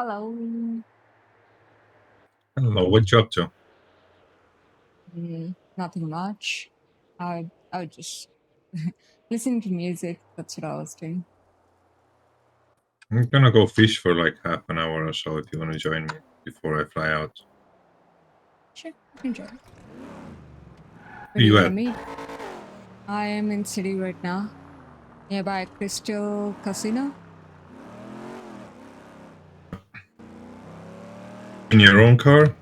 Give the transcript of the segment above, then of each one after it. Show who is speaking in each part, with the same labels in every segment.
Speaker 1: Hello.
Speaker 2: Hello, what you up to?
Speaker 1: Nothing much. I would just listen to music. That's what I was doing.
Speaker 2: I'm gonna go fish for like half an hour or so if you wanna join me before I fly out.
Speaker 1: Sure, I can join. Where
Speaker 2: Where
Speaker 1: do you
Speaker 2: you
Speaker 1: want to
Speaker 2: at?
Speaker 1: meet? I am in city right now, nearby Crystal Casino.
Speaker 2: In your own car?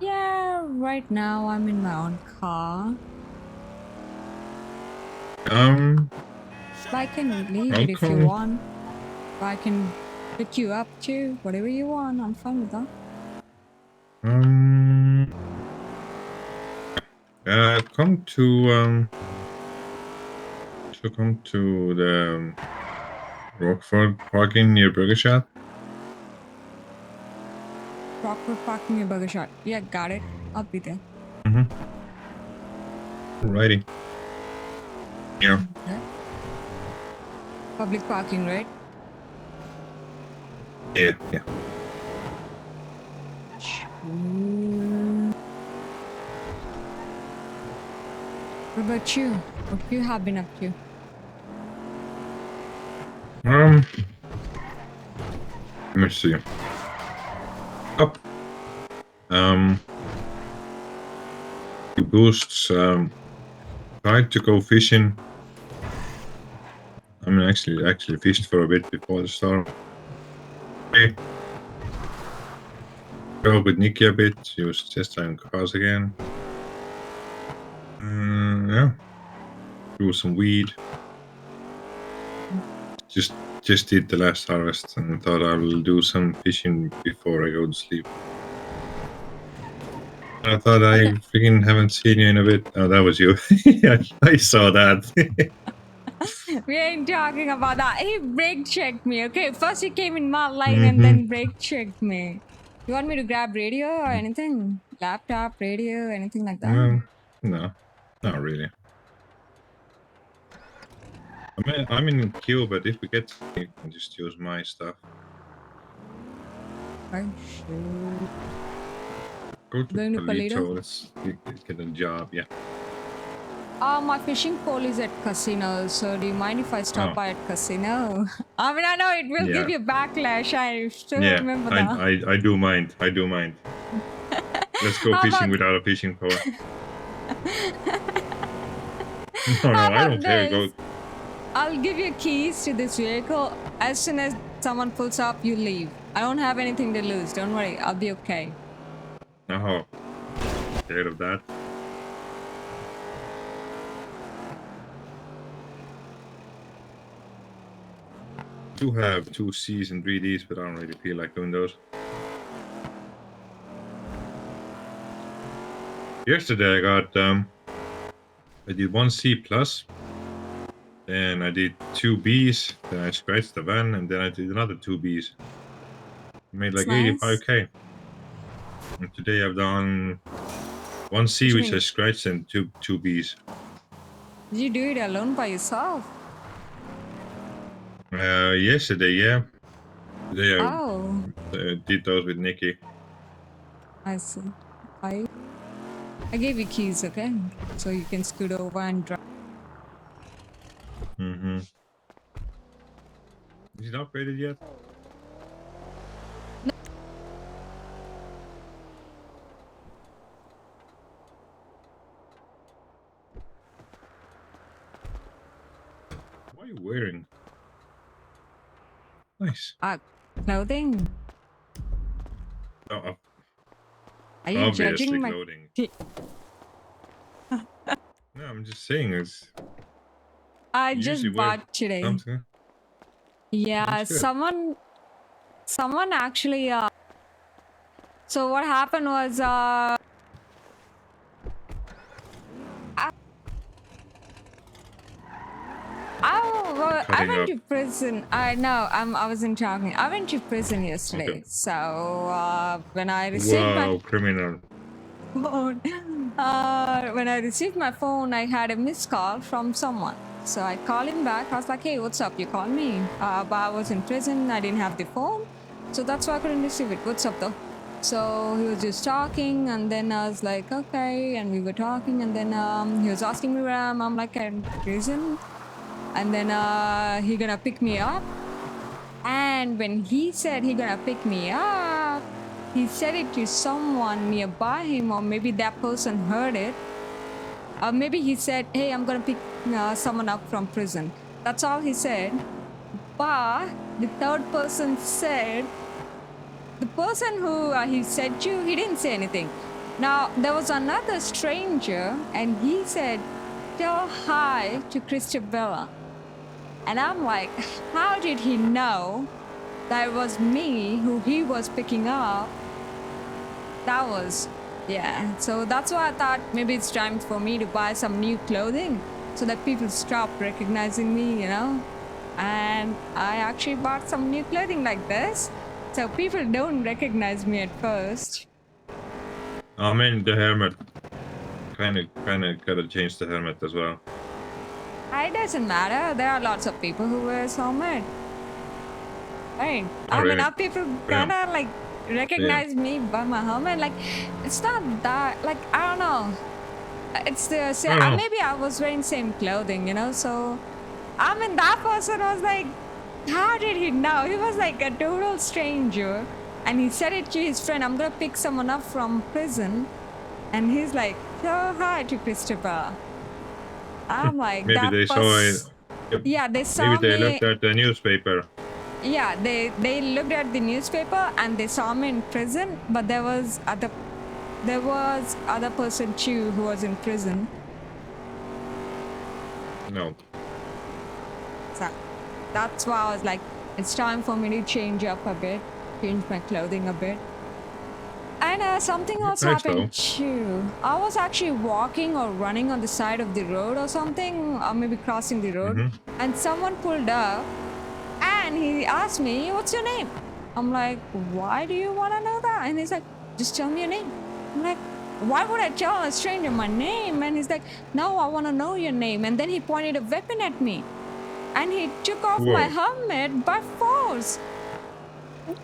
Speaker 1: Yeah, right now I'm in my own car. But I can leave
Speaker 2: I'll
Speaker 1: it if you
Speaker 2: come.
Speaker 1: want. But I can pick you up too. Whatever you want, I'm fine with that.
Speaker 2: Come to the Rockford parking near Burger Shot.
Speaker 1: Proper parking your burger shot. Yeah, got it. I'll be there.
Speaker 2: Alrighty. Yeah.
Speaker 1: Okay. Public parking, right?
Speaker 2: Yeah.
Speaker 1: What about you? What you have been up to?
Speaker 2: Let me see. Up. The boosts. Tried to go fishing. I mean, actually fished for a bit before the storm. Okay. Go with Nikki a bit. She was just trying cars again. Yeah. Do some weed. Just did the last harvest and thought I will do some fishing before I go to sleep. I thought I freaking haven't seen you in a bit. Oh, that was you. I saw that.
Speaker 1: We ain't talking about that. He brake checked me, okay? First he came in my lane and then brake checked me. You want me to grab radio or anything? Laptop, radio, anything like that?
Speaker 2: No, not really. I'm in queue, but if we get, you can just use my stuff.
Speaker 1: Oh, shoot.
Speaker 2: Go to
Speaker 1: Going to Palito?
Speaker 2: Let's get a job, yeah.
Speaker 1: My fishing pole is at casino, so do you mind if I stop by at casino? I mean, I know it will give you backlash. I still remember that.
Speaker 2: I do mind. Let's go fishing without a fishing pole. No, I don't care. Go.
Speaker 1: I'll give you keys to this vehicle. As soon as someone pulls up, you leave. I don't have anything to lose. Don't worry. I'll be okay.
Speaker 2: Oh, scared of that. I do have 2 C's and 3 D's, but I don't really feel like doing those. Yesterday I got I did 1 C plus, then I did 2 B's, then I scratched the van, and then I did another 2 B's. Made like 85k. And today I've done 1 C, which I scratched, and two B's.
Speaker 1: Did you do it alone by yourself?
Speaker 2: Yesterday, yeah. Today I did those with Nikki.
Speaker 1: I see. I gave you keys, okay? So you can scoot over and drive.
Speaker 2: Is it upgraded yet?
Speaker 1: No.
Speaker 2: What are you wearing? Nice.
Speaker 1: Clothing.
Speaker 2: Are
Speaker 1: you judging my
Speaker 2: clothing? No, I'm just saying it's.
Speaker 1: I just bought today.
Speaker 2: Something.
Speaker 1: Yeah, someone actually. So what happened was I went to prison. I wasn't talking. I went to prison yesterday. Okay. So when I received
Speaker 2: criminal.
Speaker 1: Phone, when I received my phone, I had a missed call from someone. So I called him back. I was like, "Hey, what's up? You called me." But I was in prison. I didn't have the phone. So that's why I couldn't receive it. What's up though? So he was just talking, and then I was like, okay, and we were talking, and then he was asking me where I'm like in prison, and then he gonna pick me up. And when he said he gonna pick me up, he said it to someone nearby him, or maybe that person heard it. Or maybe he said, hey, I'm gonna pick someone up from prison. That's all he said. But the third person said, the person who he said to, he didn't say anything. Now, there was another stranger, and he said, tell hi to Christabella. And I'm like, how did he know that it was me who he was picking up? That was, yeah. So that's why I thought maybe it's time for me to buy some new clothing so that people stop recognizing me, you know? And I actually bought some new clothing like this, so people don't recognize me at first.
Speaker 2: I mean, the helmet. Kind of gotta change the helmet as well.
Speaker 1: It doesn't matter. There are lots of people who wear helmet. Right. I mean,
Speaker 2: Alright.
Speaker 1: people kind of like recognize me by my helmet. Like, it's not that, like, I don't know. It's the same. Maybe I was wearing same clothing, you know? So, I mean, that person was like, how did he know? He was like a total stranger. And he said it to his friend, I'm going to pick someone up from prison. And he's like, oh, hi to Christopher. I'm like,
Speaker 2: maybe they saw it.
Speaker 1: Yeah, they saw
Speaker 2: maybe they
Speaker 1: me.
Speaker 2: looked at the newspaper.
Speaker 1: Yeah, they looked at the newspaper and they saw me in prison, but there was other person too who was in prison.
Speaker 2: No.
Speaker 1: So that's why I was like, it's time for me to change up a bit, change my clothing a bit. And something else happened too. I was actually walking or running on the side of the road or something, or maybe crossing the road, and someone pulled up and he asked me, what's your name? I'm like, why do you want to know that? And he's like, just tell me your name. I'm like, why would I tell a stranger my name? And he's like, no, I want to know your name. And then he pointed a weapon at me and he took off my helmet by force.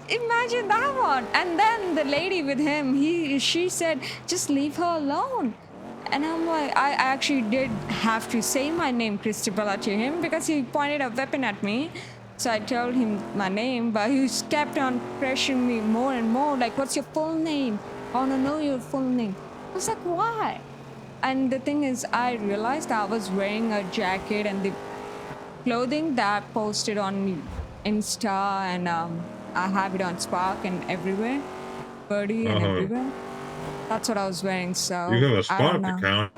Speaker 1: Imagine that one. And then the lady with him, she said, just leave her alone. And I'm like, I actually did have to say my name, Christabella, to him because he pointed a weapon at me. So I told him my name, but he kept on pressuring me more and more. Like, what's your full name? I want to know your full name. I was like, why? And the thing is, I realized I was wearing a jacket and the clothing that I posted on Insta, and I have it on Spark and everywhere, Birdie and everywhere. That's what I was wearing. So
Speaker 2: you have a Spark account.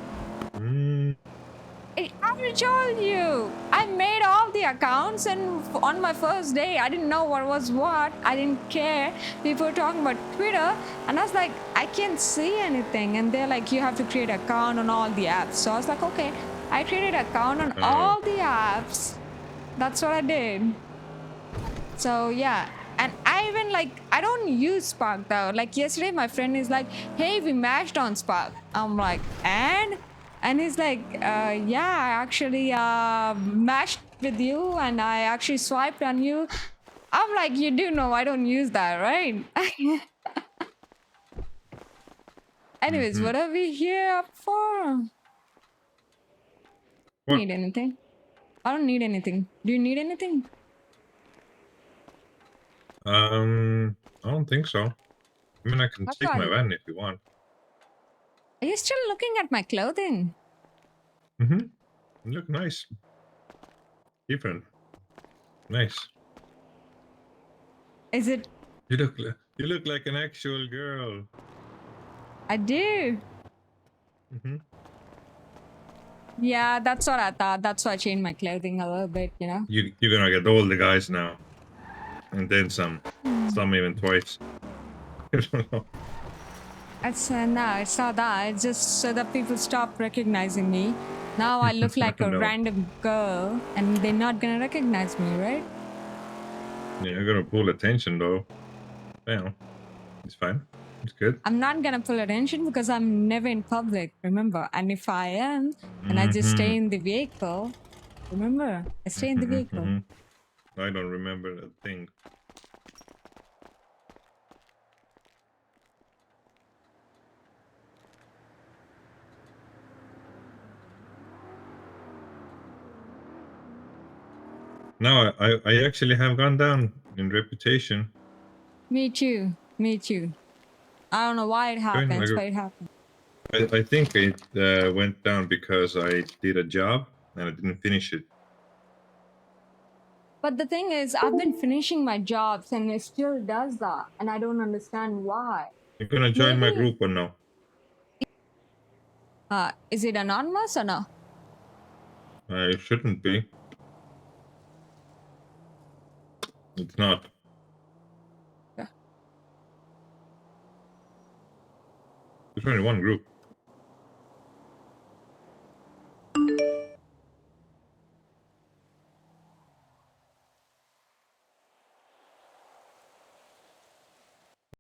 Speaker 1: I told you, I made all the accounts, and on my first day, I didn't know what was what. I didn't care. People were talking about Twitter, and I was like, I can't see anything. And they're like, you have to create an account on all the apps. So I was like, okay. I created an account on all the apps. That's what I did. So yeah. And I even I don't use Spark though. Like yesterday, my friend is like, hey, we matched on Spark. I'm like, and he's like, yeah, I actually matched with you and I actually swiped on you. I'm like, you do know I don't use that, right? Anyways, what are we here for? Need anything? I don't need anything. Do you need anything?
Speaker 2: I don't think so. I mean, I can take my van if you want.
Speaker 1: Are you still looking at my clothing?
Speaker 2: You look nice. Different. Nice.
Speaker 1: Is it?
Speaker 2: You look like an actual girl.
Speaker 1: I do. Yeah, that's what I thought. That's why I changed my clothing a little bit, you know?
Speaker 2: You're gonna get all the guys now. And then some. Some even twice. I don't know.
Speaker 1: It's no, it's not that. It's just so that people stop recognizing me. Now I look like a random girl, and they're not gonna recognize me, right?
Speaker 2: Yeah, you're gonna pull attention though. Yeah, it's fine. It's good.
Speaker 1: I'm not gonna pull attention because I'm never in public, remember? And if I am, and I just stay in the vehicle, remember? I stay in the vehicle.
Speaker 2: I don't remember that thing. No, I actually have gone down in reputation.
Speaker 1: Me too. Me too. I don't know why it
Speaker 2: Join my
Speaker 1: happens,
Speaker 2: group.
Speaker 1: but it happens.
Speaker 2: I think it went down because I did a job and I didn't finish it.
Speaker 1: But the thing is, I've been finishing my jobs and it still does that. And I don't understand why.
Speaker 2: You're gonna join my
Speaker 1: Maybe,
Speaker 2: group or no?
Speaker 1: is it anonymous or no?
Speaker 2: It shouldn't be. It's not.
Speaker 1: Yeah.
Speaker 2: There's only one group.